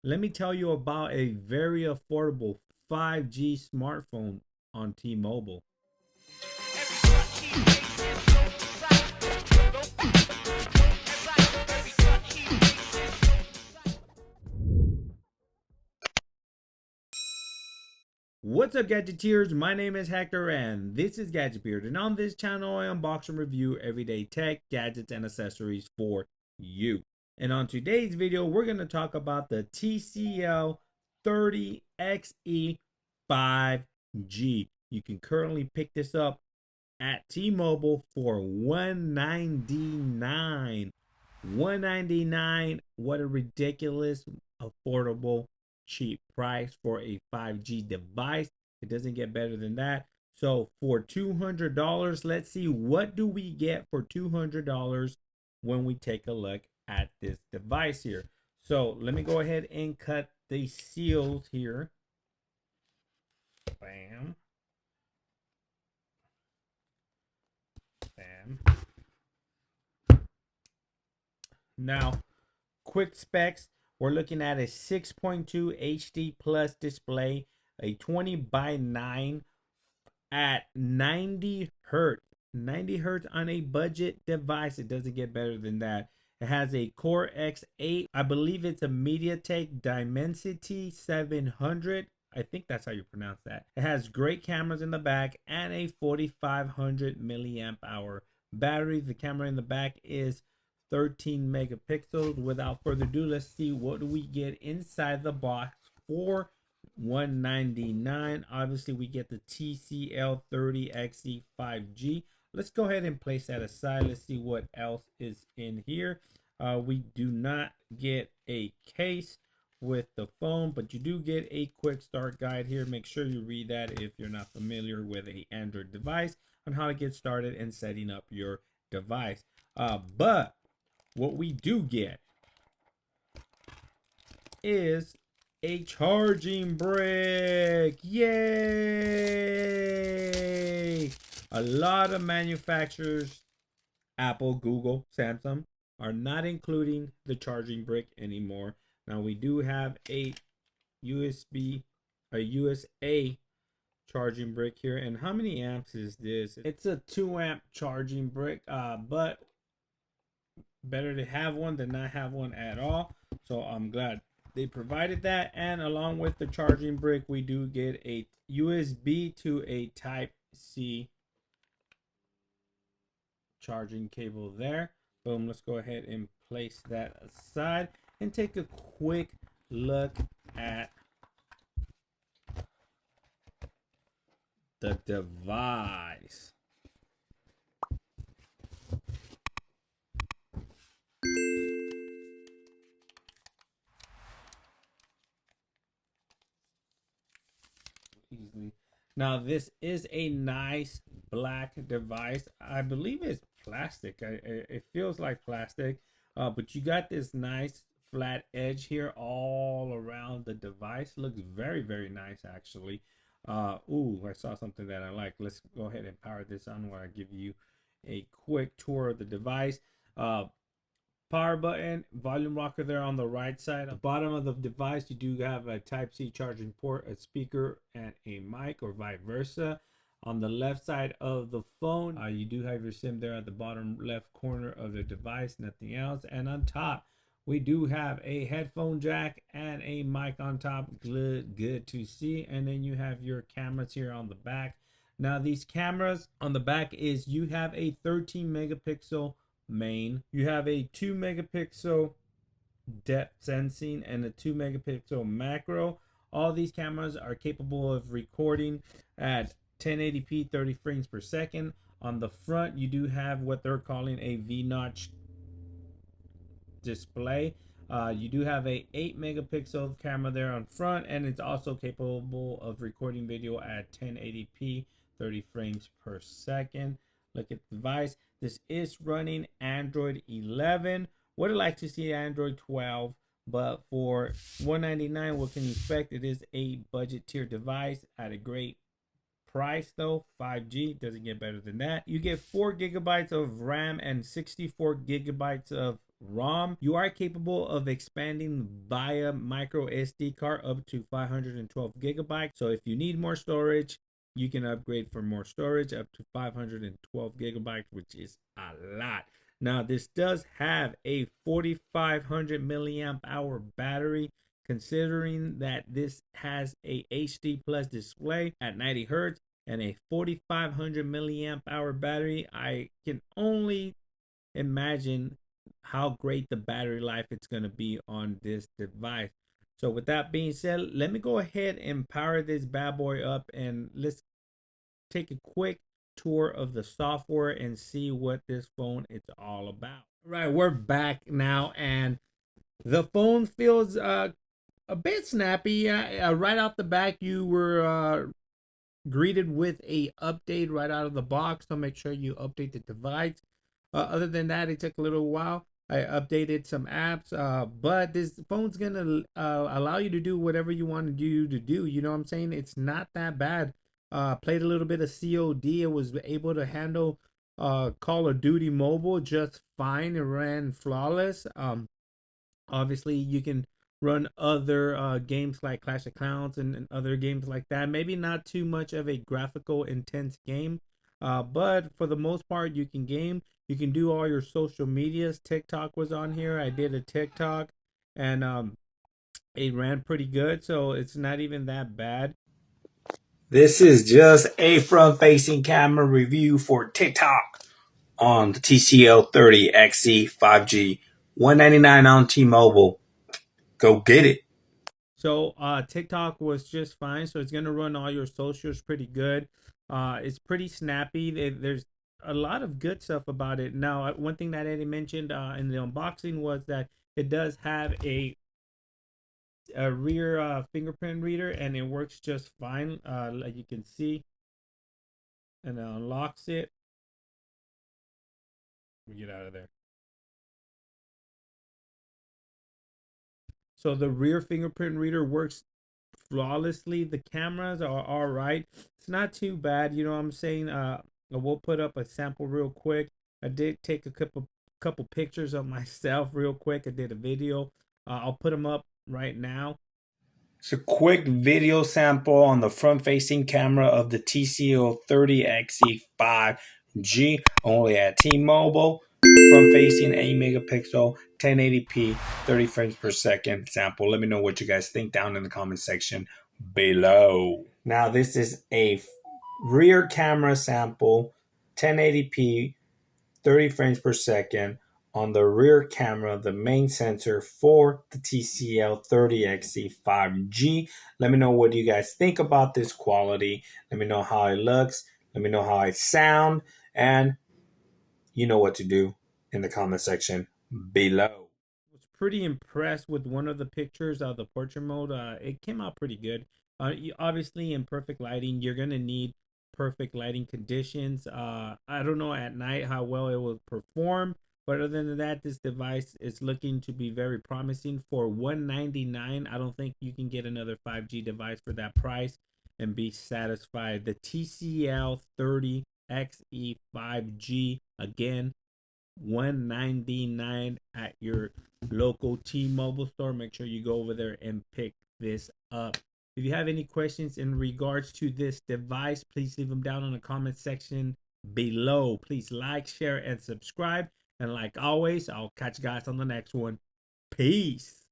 let me tell you about a very affordable 5G smartphone on T-Mobile. What's up, Gadgeteers? My name is Hector and this is Gadgetbeard, and on this channel I unbox and review everyday tech, gadgets, and accessories for you. And on today's video, we're going to talk about the TCL 30XE 5G. You can currently pick this up at T-Mobile for $199. $199. What a ridiculous, affordable, cheap price for a 5G device. It doesn't get better than that. So for $200, let's see what do we get for $200 when we take a look at this device here. So let me go ahead and cut the seals here. Bam. Bam. Now, quick specs. We're looking at a 6.2 HD plus display, a 20:9 at 90 hertz. 90 hertz on a budget device. It doesn't get better than that. It has a Core X8. I believe it's a MediaTek Dimensity 700. I think that's how you pronounce that. It has great cameras in the back and a 4500 milliamp hour battery. The camera in the back is 13 megapixels. Without further ado, let's see what do we get inside the box for $199. Obviously, we get the TCL 30XE 5G. Let's go ahead and place that aside. Let's see what else is in here. We do not get a case with the phone, but you do get a quick start guide here. Make sure you read that if you're not familiar with an Android device on how to get started and setting up your device. But what we do get is a charging brick. Yay! A lot of manufacturers, Apple, Google, Samsung, are not including the charging brick anymore. Now we do have a USA charging brick here. And how many amps is this? It's a 2 amp charging brick, but better to have one than not have one at all. So I'm glad they provided that. And along with the charging brick, we do get a USB to a Type-C charging cable there. Boom. Let's go ahead and place that aside and take a quick look at the device. Now this is a nice black device. I believe it's plastic. It feels like plastic, but you got this nice flat edge here all around the device. Looks very, very nice actually. Ooh, I saw something that I like. Let's go ahead and power this on where I give you a quick tour of the device. Power button, volume rocker there on the right side. At the bottom of the device, you do have a Type-C charging port, a speaker, and a mic, or vice versa. On the left side of the phone, you do have your SIM there at the bottom left corner of the device, nothing else. And on top, we do have a headphone jack and a mic on top. Good to see. And then you have your cameras here on the back. Now these cameras on the back is you have a 13 megapixel main, you have a 2 megapixel depth sensing, and a 2 megapixel macro. All these cameras are capable of recording at 1080p 30 frames per second. On the front, you do have what they're calling a V-notch display. You do have a 8 megapixel camera there on front, and it's also capable of recording video at 1080p 30 frames per second. Look at the device. This is running Android 11. Would have liked to see Android 12, but for $199, what can you expect? It is a budget tier device at a great price though. 5G doesn't get better than that. You get 4 GB of RAM and 64 GB of ROM. You are capable of expanding via micro SD card up to 512 GB. So if you need more storage, you can upgrade for more storage up to 512 GB, which is a lot. Now this does have a 4500 milliamp hour battery. Considering that this has a HD plus display at 90 hertz and a 4500 milliamp hour battery, I can only imagine how great the battery life it's going to be on this device. So with that being said, let me go ahead and power this bad boy up, and let's take a quick tour of the software and see what this phone is all about. All right, we're back now, and the phone feels a bit snappy. Right off the back, you were greeted with a update right out of the box, so make sure you update the device. Other than that, it took a little while. I updated some apps, but this phone's gonna allow you to do whatever you want to do. You know what I'm saying? It's not that bad. Played a little bit of COD. It was able to handle Call of Duty Mobile just fine. It ran flawless. Obviously, you can run other games like Clash of Clans and other games like that. Maybe not too much of a graphical intense game, but for the most part, you can game. You can do all your social medias. TikTok was on here. I did a TikTok, and it ran pretty good, so it's not even that bad. This is just a front-facing camera review for TikTok on the TCL 30XE 5G, $199 on T-Mobile. Go get it. So TikTok was just fine. So it's gonna run all your socials pretty good. It's pretty snappy. There's a lot of good stuff about it. Now, one thing that Eddie mentioned in the unboxing was that it does have a rear fingerprint reader, and it works just fine. Like you can see, and it unlocks it. Let me get out of there. So the rear fingerprint reader works flawlessly. The cameras are all right. It's not too bad. You know what I'm saying? We'll put up a sample real quick. I did take a couple pictures of myself real quick. I did a video. I'll put them up right now. It's a quick video sample on the front-facing camera of the TCL 30XE 5G, only at T-Mobile. Front-facing 8 megapixel, 1080p, 30 frames per second sample. Let me know what you guys think down in the comment section below. Now this is a rear camera sample, 1080p, 30 frames per second on the rear camera, the main sensor for the TCL 30XE 5G. Let me know what you guys think about this quality. Let me know how it looks. Let me know how I sound. And you know what to do in the comment section below. I was pretty impressed with one of the pictures of the portrait mode. It came out pretty good. Obviously, in perfect lighting, you're gonna need perfect lighting conditions. I don't know at night how well it will perform, but other than that, this device is looking to be very promising. For $199, I don't think you can get another 5G device for that price and be satisfied. The TCL 30XE 5G, again, $199 at your local T-Mobile store. Make sure you go over there and pick this up. If you have any questions in regards to this device, please leave them down in the comment section below. Please like, share, and subscribe. And like always, I'll catch you guys on the next one. Peace.